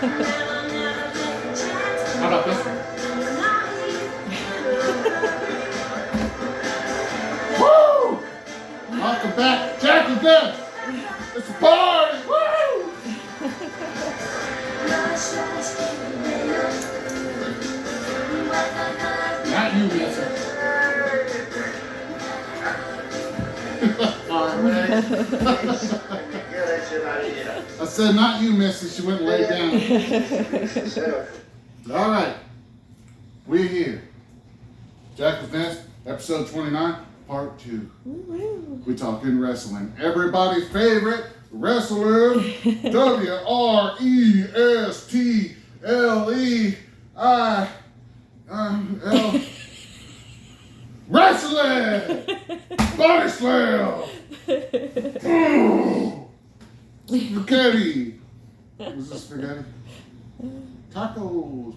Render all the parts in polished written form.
How about this one? Woo! Welcome back. Jack again. It's a party. Woo! Not you, Missy. I said, not you, Missy. She went and laid down. All right. We're here. Jack with Nest, episode 29, part 2. We're talking wrestling. Everybody's favorite wrestling. W-R-E-S-T-L-E-I-L. Wrestling! Body slam! Spaghetti! Was this spaghetti? Tacos,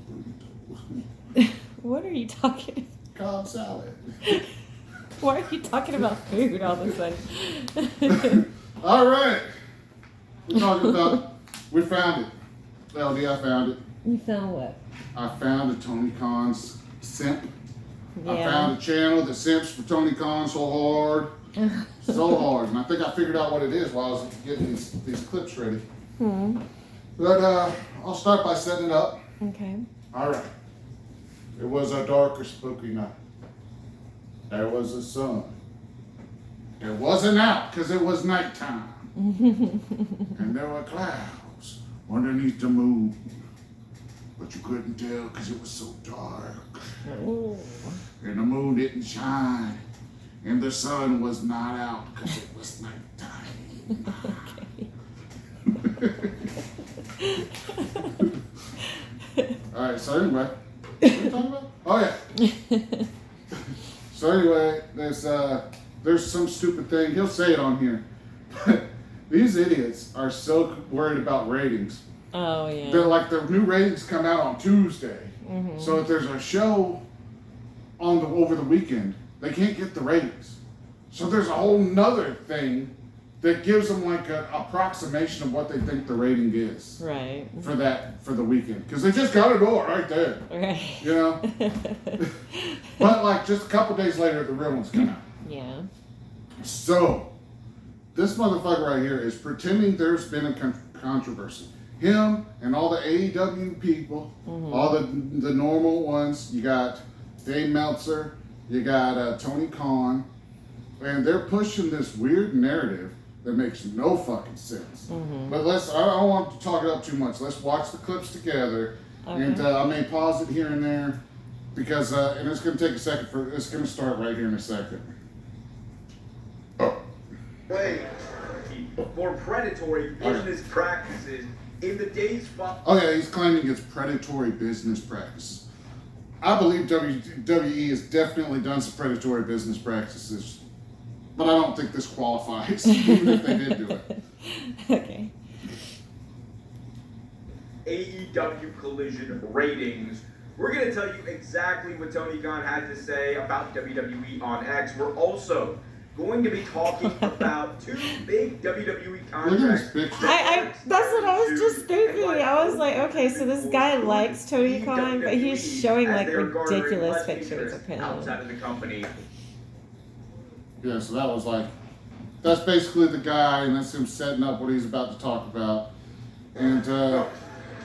burritos. What are you talking about? Cobb salad. Why are you talking about food all of a sudden? All right. We're talking about, we found it. LD, I found it. You found what? I found a Tony Khan's simp. Yeah. I found a channel that simps for Tony Khan so hard. So hard. And I think I figured out what it is while I was getting these clips ready. But I'll start by setting it up. Okay. All right. It was a dark or spooky night. There was a sun. It wasn't out because it was nighttime. And there were clouds underneath the moon. But you couldn't tell because it was so dark. Ooh. And the moon didn't shine. And the sun was not out because it was nighttime. All right, so anyway, what are you talking about? Oh yeah. So anyway, there's some stupid thing. He'll say it on here. These idiots are so worried about ratings. Oh yeah. They're like, the new ratings come out on Tuesday. So if there's a show over the weekend, they can't get the ratings. So there's a whole nother thing that gives them like an approximation of what they think the rating is. Right. For the weekend. Because they just got it all right there. Right. You know? But like just a couple days later, the real ones come out. Yeah. So, this motherfucker right here is pretending there's been a controversy. Him and all the AEW people, all the normal ones. You got Dave Meltzer, you got Tony Khan, and they're pushing this weird narrative that makes no fucking sense. But I don't want to talk it up too much. Let's watch the clips together. Okay. And I may pause it here and there because, and it's going to take a second it's going to start right here in a second. Way for predatory business practices in the days following. Oh yeah, he's claiming it's predatory business practices. I believe WWE has definitely done some predatory business practices, but I don't think this qualifies, even if they did do it. Okay. AEW Collision ratings. We're going to tell you exactly what Tony Khan had to say about WWE on X. We're also going to be talking about 2 big WWE contracts. Picture. That's what I was just thinking. I was like, okay, so this guy likes Tony Khan, but he's showing like ridiculous pictures of him. Outside of the company. Yeah, so that was like, that's basically the guy, and that's him setting up what he's about to talk about. And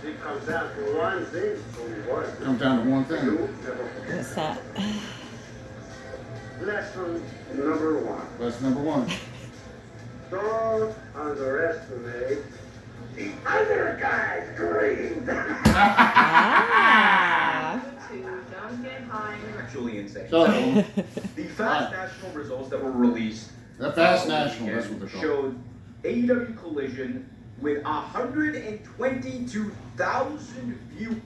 It comes down to one thing. comes down to one thing. What's that? Lesson number 1. That's number 1. Don't underestimate the other guy's dreams. Ah. Don't get high. Actually insane. So, The Fast National results that were released the Fast National, that's what they're called. showed AEW Collision with 122,000 views.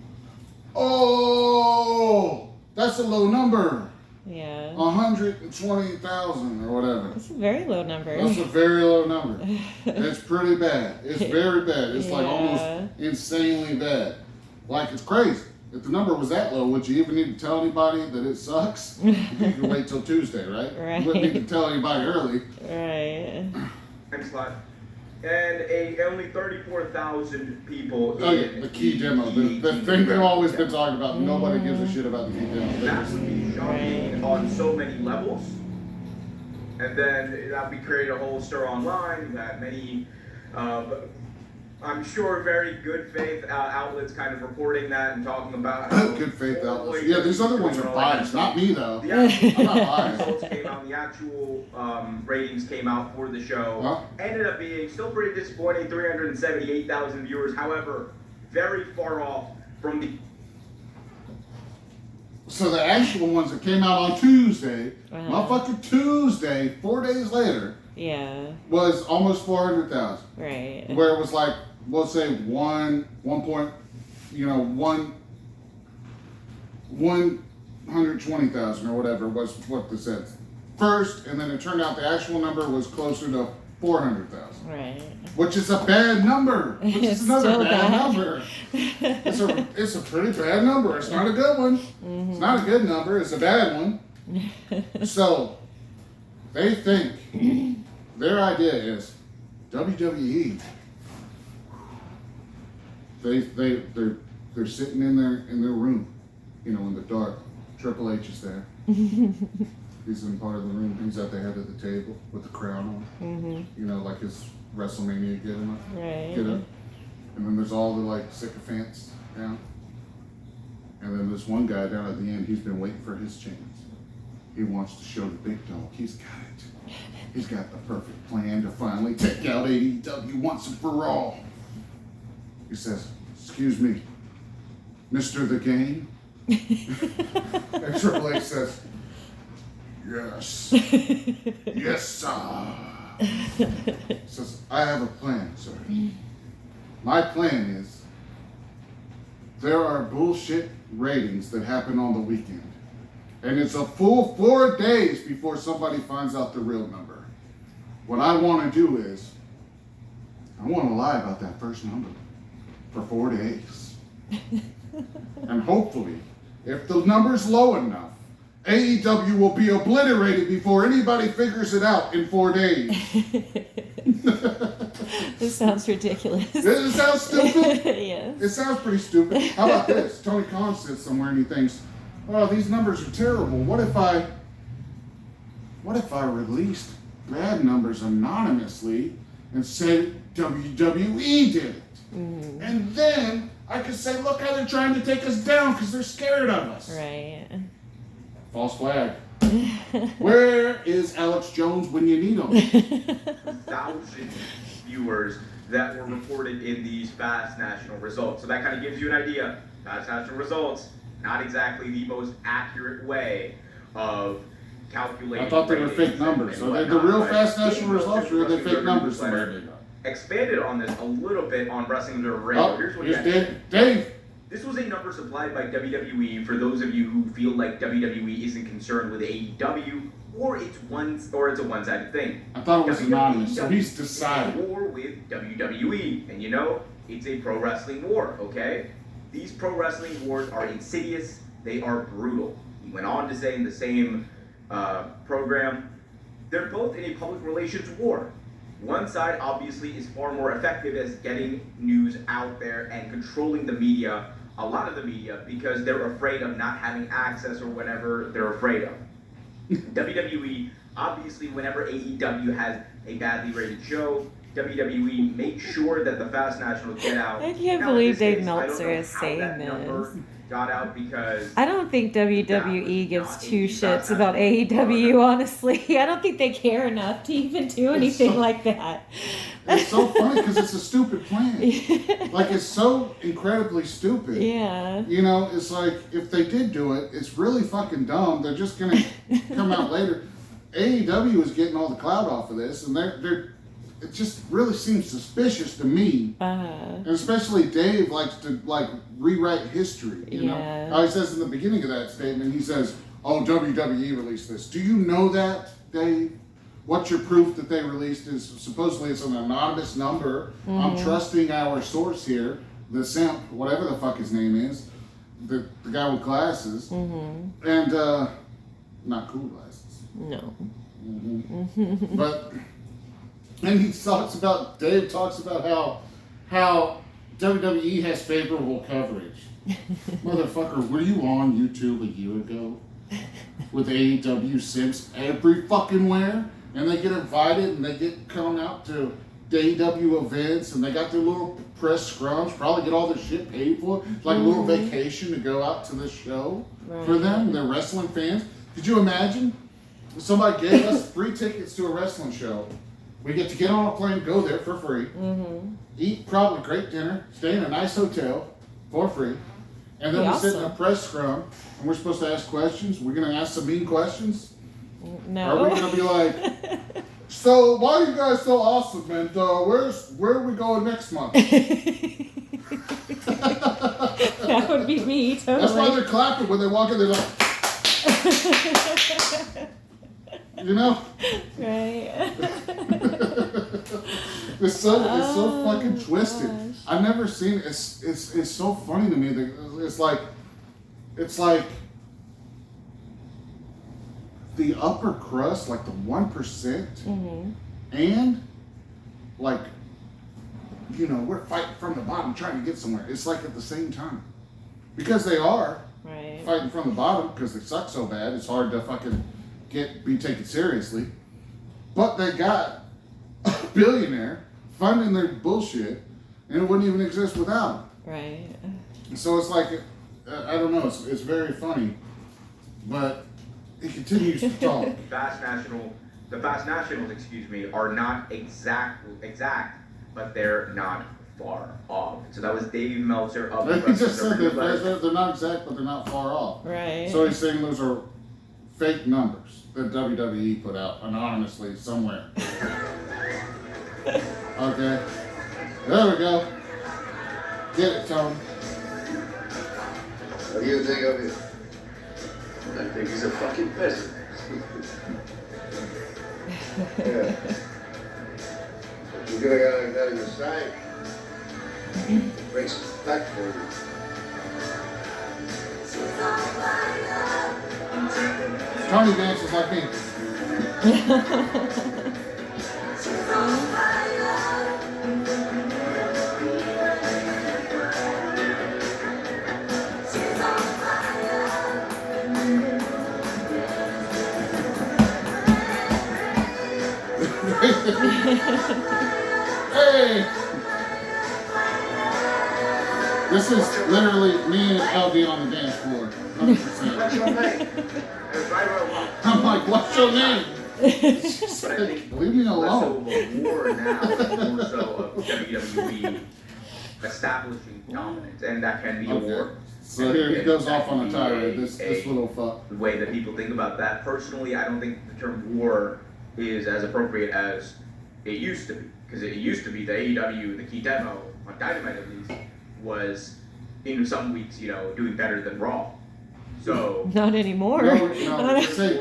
Oh, that's a low number. Yeah. 120,000 or whatever. It's a very low number. That's a very low number. It's pretty bad. It's very bad. It's like almost insanely bad. Like, it's crazy. If the number was that low, would you even need to tell anybody that it sucks? You can wait till Tuesday, right? Right. You wouldn't need to tell anybody early. Right. Next slide. and only 34,000 people Oh, yeah, in the key demo. The thing they've always been talking about. Nobody gives a shit about the key demo. That would be shocking on so many levels. And then that would create a whole stir online. You had many, I'm sure, very good faith outlets kind of reporting that and talking about how Good faith outlets. Yeah, these other ones are biased. Not me, though. The actual I'm not biased. results came out, the actual ratings came out for the show. Huh? Ended up being still pretty disappointing, 378,000 viewers. However, very far off from the So the actual ones that came out on Tuesday, motherfucker Tuesday, 4 days later, Yeah. was almost 400,000. Right. Where it was like, we'll say 120,000 or whatever was what this said first, and then it turned out the actual number was closer to 400,000. Right. Which is a bad number. Which It's is another still bad bad. number. It's a pretty bad number. It's not a good one. It's not a good number. It's a bad one. So they think their idea is WWE. They're sitting in their room, in the dark. Triple H is there. He's in part of the room. He's at the head of the table with the crown on. Like his WrestleMania get up. Right. And then there's all the sycophants down. And then there's one guy down at the end. He's been waiting for his chance. He wants to show the big dog. He's got it. He's got the perfect plan to finally take out AEW once and for all. He says, "Excuse me, Mr. The Game?" And Triple H says, "Yes. Yes, sir." Says, "I have a plan, sir. My plan is there are bullshit ratings that happen on the weekend. And it's a full 4 days before somebody finds out the real number. What I want to do is I want to lie about that first number for 4 days. And hopefully, if the number's low enough, AEW will be obliterated before anybody figures it out in 4 days." This sounds ridiculous. Does it sound stupid? Yes. It sounds pretty stupid. How about this? Tony Khan sits somewhere and he thinks, "Oh, these numbers are terrible. What if I released bad numbers anonymously and said WWE did it? And then I could say, look how they're trying to take us down because they're scared of us." Right. False flag. Where is Alex Jones when you need him? 1,000 viewers that were reported in these fast national results. So that kind of gives you an idea. Fast national results, not exactly the most accurate way of calculating. I thought they were fake numbers. So the real fast national results were the fake numbers somebody made up. Expanded on this a little bit on Wrestling Under Radio. Oh, Here's what here's you had. Dave. This was a number supplied by WWE for those of you who feel like WWE isn't concerned with AEW or it's a one-sided thing. I thought it was WWE anonymous, so he's decided. is a war with WWE, and it's a pro wrestling war. Okay, these pro wrestling wars are insidious. They are brutal. He went on to say in the same program, they're both in a public relations war. One side obviously is far more effective as getting news out there and controlling the media, a lot of the media, because they're afraid of not having access or whatever they're afraid of. WWE, obviously, whenever AEW has a badly rated show, WWE makes sure that the Fast Nationals get out. I can't Now, in believe this Dave case, I don't Meltzer know is how saying that number this. got out because I don't think WWE gives not two in shits the about AEW, honestly. I don't think they care enough to even do anything like that. It's so funny because it's a stupid plan. Like, it's so incredibly stupid. Yeah. It's like, if they did do it, it's really fucking dumb. They're just going to come out later. AEW is getting all the clout off of this, and it just really seems suspicious to me. And especially Dave likes to, rewrite history, you know? Yeah. How he says in the beginning of that statement, he says, "Oh, WWE released this." Do you know that, Dave? What's your proof that they released is supposedly it's an anonymous number. I'm trusting our source here, the simp, whatever the fuck his name is, the guy with glasses, and not cool glasses. No. But And Dave talks about how WWE has favorable coverage. Motherfucker, were you on YouTube a year ago with AEW simps every fucking where? And they get invited and they get come out to AEW events and they got their little press scrums, probably get all their shit paid for. It's like a little vacation to go out to this show for them. They're wrestling fans. Could you imagine if somebody gave us free tickets to a wrestling show? We get to get on a plane, go there for free, eat probably great dinner, stay in a nice hotel for free, and then we sit in a press scrum and we're supposed to ask questions. We're going to ask some mean questions. No. Are we going to be like, so why are you guys so awesome? And where are we going next month? That would be me, totally. That's why they're clapping when they walk in. They're like, you know? Right. It's so fucking twisted. Gosh. I've never seen it. It's so funny to me that it's like the upper crust, like the 1%, and like, you know, we're fighting from the bottom trying to get somewhere. It's like at the same time. Because they are fighting from the bottom because they suck so bad, it's hard to fucking be taken seriously. But they got a billionaire funding their bullshit, and it wouldn't even exist without them. Right. So it's like, I don't know, it's very funny, but he continues to talk. The Fast Nationals, are not exact, but they're not far off. So that was Dave Meltzer of the He just said that they're not exact, but they're not far off. Right. So he's saying those are fake numbers that WWE put out anonymously somewhere. Okay. There we go. Get it, Tony. What do you think of him? I think he's a fucking peasant. Yeah. You could have got that in your side. Breaks his back for you. Tony dances like me. Hey! This is literally me and LD on the dance floor. 100%. What's your name? I'm like, what's your name? But I think Leave me less so alone. of a war now, more so of WWE establishing dominance, and that can be a war. So here he goes off on a tirade, this little fuck. The way that people think about that, personally, I don't think the term war is as appropriate as it used to be. Because it used to be the AEW, the key demo, on Dynamite at least, was in some weeks, doing better than Raw. So Not anymore. No, he said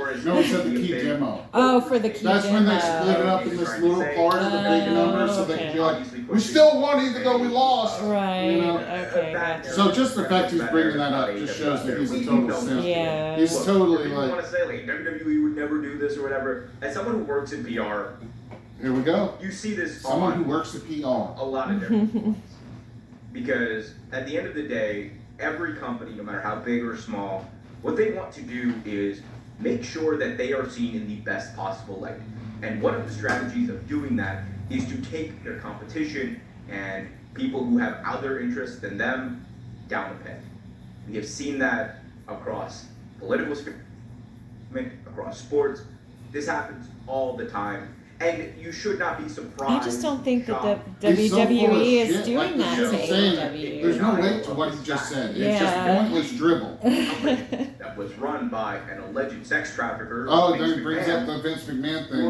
the key demo. Oh, for the key That's demo. when they split it up in this little part of the big number so they can be like, we still won even though we lost. Right. You know? Okay, gotcha. So just the fact he's bringing that up just shows that he's a total simp. Yeah. He's totally people want like, to say like WWE would never do this or whatever. As someone who works in PR, here we go. you see this Someone who on works at PR. a lot of different points. Because at the end of the day, every company, no matter how big or small, what they want to do is make sure that they are seen in the best possible light. And one of the strategies of doing that is to take their competition and people who have other interests than them down a peg. We have seen that across political sphere, across sports. This happens all the time. And you should not be surprised. I just don't think that the He's so full of WWE is shit, doing like that the to shit saying, AEW. there's no weight to what he just said. It's Yeah. just pointless dribble. that was run by an alleged sex trafficker. Oh, Vince then he brings McMahon, up the Vince McMahon thing.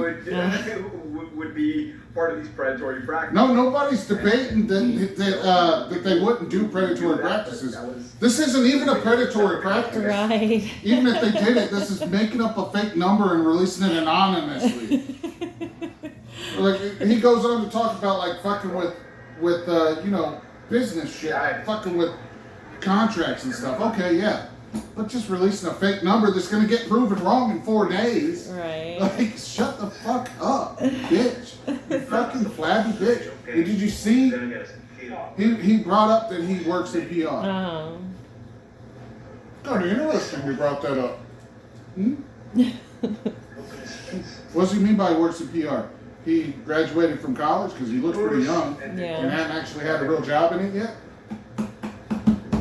would be part of these predatory practices. No, nobody's debating that they wouldn't do predatory practices. This isn't even a predatory practice. Right. Even if they did it, this is making up a fake number and releasing it anonymously. Like he goes on to talk about like fucking with business shit, fucking with contracts and stuff. Okay, yeah, but just releasing a fake number that's gonna get proven wrong in 4 days. Right. Like, shut the fuck up, bitch. You fucking flabby bitch. And did you see? He brought up that he works in PR. Oh. Kind of interesting you brought that up. What does he mean by works in PR? He graduated from college because he looks pretty young and Yeah. hadn't actually had a real job in it yet.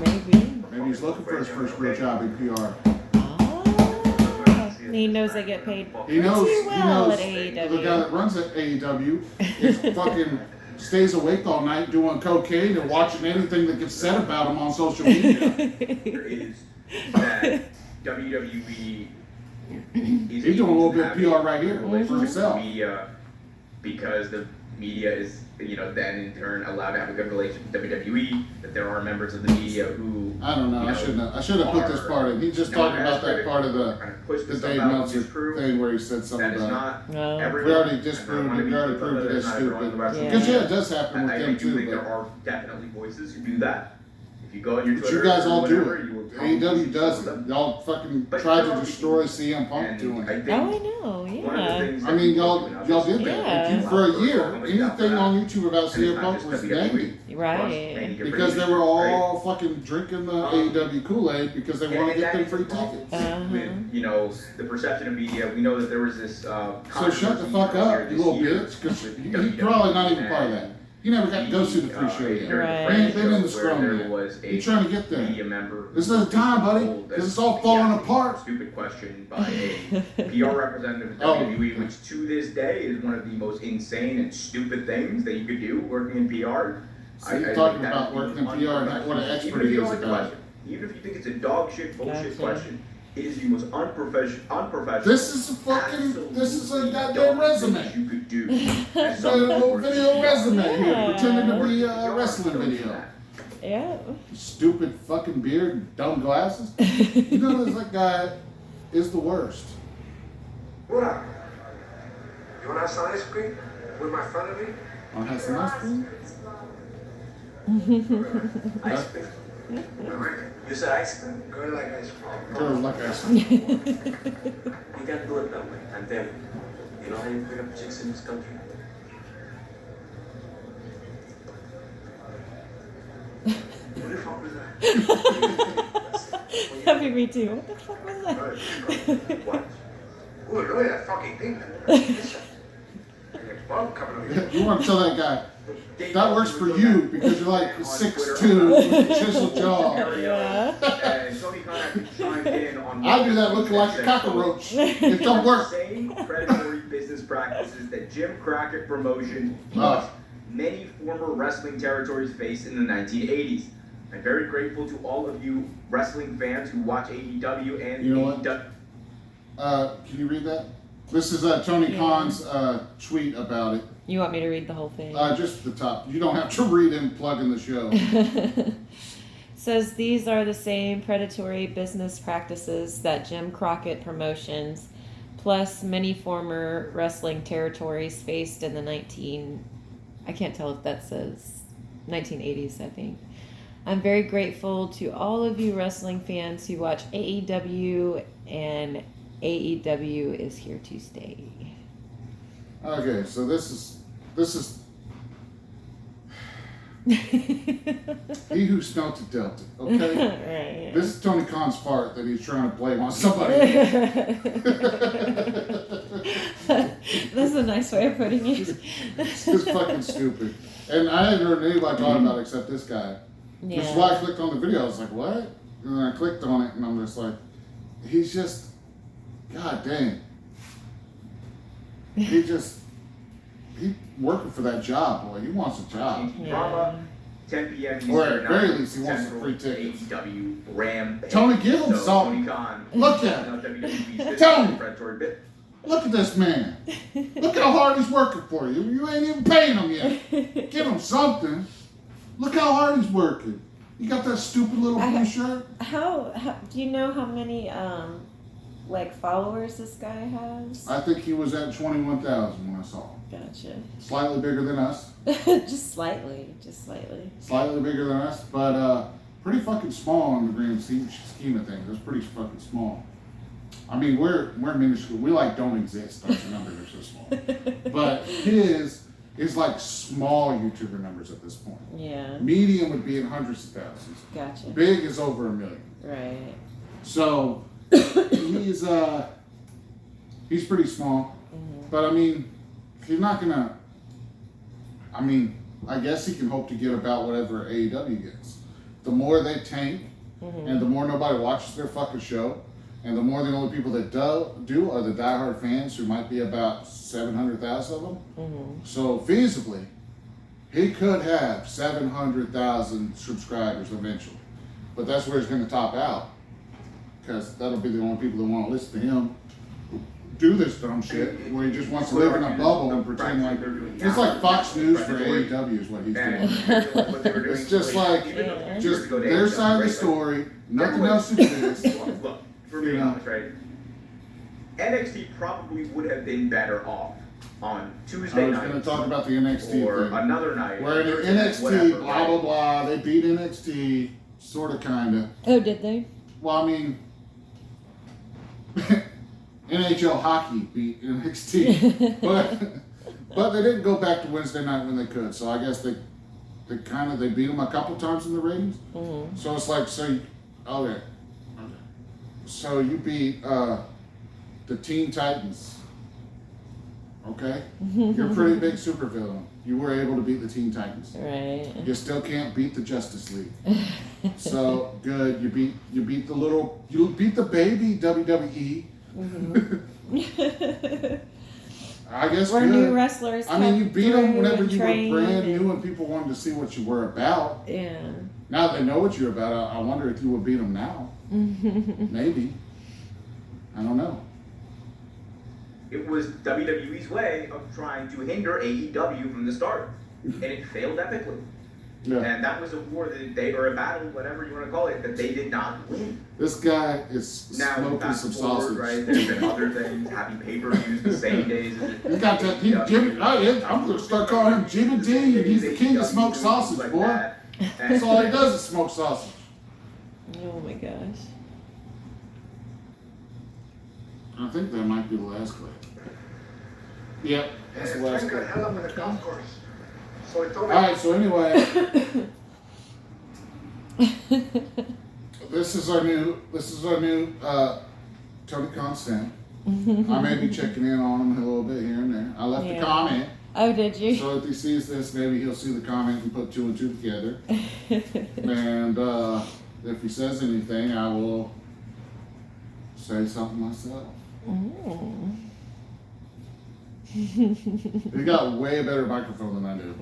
Maybe. Maybe he's looking for his first real job in PR. Oh. He knows they get paid He knows. pretty well at The AEW. guy that runs at AEW is fucking stays awake all night doing cocaine and watching anything that gets said about him on social media. There is that WWE is He's doing a little bit of having PR right here a for relationship with himself. media because the media is, then in turn allowed to have a good relationship with WWE. That there are members of the media who I don't know. I shouldn't have put this part in. He's just talking about that part of the Dave Meltzer thing where he said something That is about. not No. everyone. We already disproved it. We already proved it as stupid. Because yeah, it does happen with I them do too. think there But are definitely voices who do that. If you go on your you Twitter, guys all do whatever, it. you will probably AEW see does some of it. them. Y'all fucking But tried there to are destroy people- CM Punk and doing I it. think Oh, I know. one of the Yeah. things I that mean, people y'all do now did is- Yeah. that. For a year, anything on YouTube about And CM it's not Punk just was WWE. negative. Right. Because they were all fucking drinking the AEW Kool-Aid because they wanted to get them free tickets. With the perception of media, we know that there was this. So shut the fuck up, you little bitch, because he's probably not even part of that. He never got to go see the free show yet. Right. He ain't been in the scrum yet. He's trying to get there. This is the time, buddy, because it's all falling apart. Stupid question by a PR representative of WWE, which to this day is one of the most insane and stupid things that you could do working in PR. So you're talking about working in PR and what an expert he is about it. Even if you think it's a dog shit bullshit question, it is the most unprofessional. This is a goddamn resume. You could do. It's a little video resume here, pretending to be a wrestling video. Yeah. Stupid fucking beard, dumb glasses. You know that guy is the worst. What up? You want to have some ice cream with my friend of me? Want to have some ice cream? Ice cream? You said ice cream? Girl like ice cream. Girls like ice cream. You can't do it that way. I'm telling you. You know how you pick up chicks in this country? What the fuck was that? Happy me too. What the fuck was that? What? Ooh, look at that fucking thing. There's a bug coming up here. You want to tell that guy, that works for you because you're like 6'2" with a chiseled jaw. Yeah. And Tony Khan actually chimed in on. I do that looking like a cockroach. It don't work. Same predatory business practices that Jim Crockett Promotion plus many former wrestling territories faced in the 1980s. I'm very grateful to all of you wrestling fans who watch AEW and You know what? AEW. Can you read that? This is Tony Khan's tweet about it. You want me to read the whole thing? Just the top. You don't have to read and plug in the show. Says these are the same predatory business practices that Jim Crockett Promotions plus many former wrestling territories faced in the I can't tell if that says 1980s, I think. I'm very grateful to all of you wrestling fans who watch AEW, and AEW is here to stay. Okay, so this is he who smelt it dealt it. Okay, Right. this is Tony Khan's part that he's trying to blame on somebody. That's a nice way of putting it. It's fucking stupid. And I hadn't heard anybody talking about it except this guy. Which is why I clicked on the video. I was like, what? And then I clicked on it and I'm just like, he's just, god dang. He's working for that job, boy. He wants a job. Drama, 10 p.m. Eastern, Or at very 9 least he wants some Central, free tickets. AEW Rampage. Tony, give him So, something. Tony Khan, Look at him. Tony. Look at this man. Look how hard he's working for you. You ain't even paying him yet. Give him something. Look how hard he's working. You got that stupid little blue shirt? How do you know how many followers this guy has? I think he was at 21,000 when I saw him. Gotcha. Slightly bigger than us. Just slightly. Slightly bigger than us, but pretty fucking small in the grand scheme of things. That's pretty fucking small. I mean, we're minuscule. We don't exist. Our numbers are so small. But his is like small YouTuber numbers at this point. Yeah. Medium would be in hundreds of thousands. Gotcha. Big is over 1 million. Right. So he's pretty small. But I mean, he's not gonna. I mean, I guess he can hope to get about whatever AEW gets. The more they tank, and the more nobody watches their fucking show, and the more the only people that do are the diehard fans, who might be about 700,000 of them. So feasibly, he could have 700,000 subscribers eventually. But that's where he's going to top out, because that'll be the only people that want to listen to him do this dumb shit, where he just wants to live in a bubble and pretend like it's like Fox News for AEW is what he's doing. It's just like just their side of the story, nothing else exists. Look, for being honest, right? NXT probably would have been better off on Tuesday I was night. going to talk about the NXT or thing. another night. Where in Thursday, NXT, whatever, blah right? blah blah, they beat NXT, sort of, kind of. Oh, did they? Well, I mean, NHL hockey beat NXT, but they didn't go back to Wednesday night when they could. So I guess they beat them a couple times in the ratings. So it's like okay. So you beat the Teen Titans. Okay, you're a pretty big supervillain. You were able to beat the Teen Titans. Right. You still can't beat the Justice League. So good. You beat the baby WWE. I guess Where good. new wrestlers. I mean, you come beat them through whenever and you were train brand and- new and people wanted to see what you were about. Yeah. Now they know what you're about. I wonder if you would beat them now. Maybe. I don't know. It was WWE's way of trying to hinder AEW from the start, and it failed epically. Yeah. And that was a war or a battle, whatever you want to call it, that they did not win. This guy is Now, smoking fast some forward, sausage. right? There's been other things, having pay-per-views the same days. He got that. I'm gonna start calling him Jimmy D. He's the king of smoked sausage, boy. That's all he does is smoke sausage. Oh my gosh. I think that might be the last clip. Yep, that's the last Frank got clip. held up in the golf course. So he told me. All right, so anyway, this is our new Tony Khan stamp. I may be checking in on him a little bit here and there. I left a comment, Oh, did you? so if he sees this, maybe he'll see the comment and put two and two together. And if he says anything, I will say something myself. He got way better microphone than I do.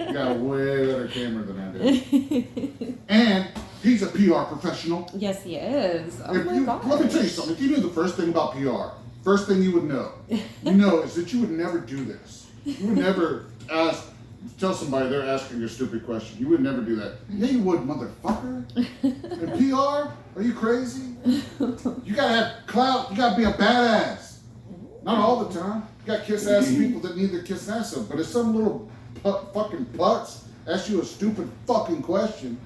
He got a way better camera than I do. And he's a PR professional. Yes, he is. Oh my gosh. Let me tell you something. If you knew the first thing about PR, first thing you would know, is that you would never do this. You would never tell somebody they're asking you a stupid question. You would never do that. Yeah, you would, motherfucker. In PR? Are you crazy? You gotta have clout. You gotta be a badass. Not all the time. You got kiss ass people that need their kiss ass up. But if some little fucking putz asks you a stupid fucking question,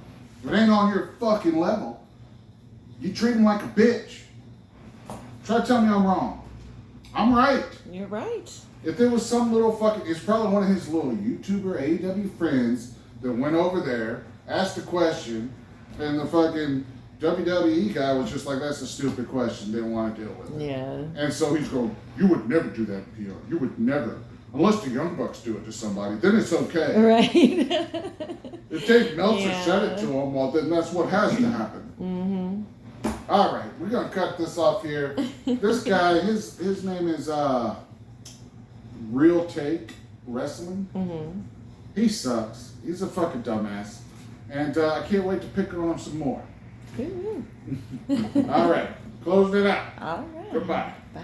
if it ain't on your fucking level, you treat him like a bitch. Try to tell me I'm wrong. I'm right. You're right. If there was some little fucking, it's probably one of his little YouTuber AEW friends that went over there, asked a question, and the fucking WWE guy was just like, that's a stupid question, didn't want to deal with it. Yeah. And so he's going, you would never do that in PR. You would never. Unless the Young Bucks do it to somebody, then it's okay. Right. If Dave Meltzer said it to him, well, then that's what has to happen. All right, we're going to cut this off here. This guy, his name is Realtake Wrestling. He sucks. He's a fucking dumbass. And I can't wait to pick on him some more. Ooh. All right, closing it out. All right. Goodbye. Bye.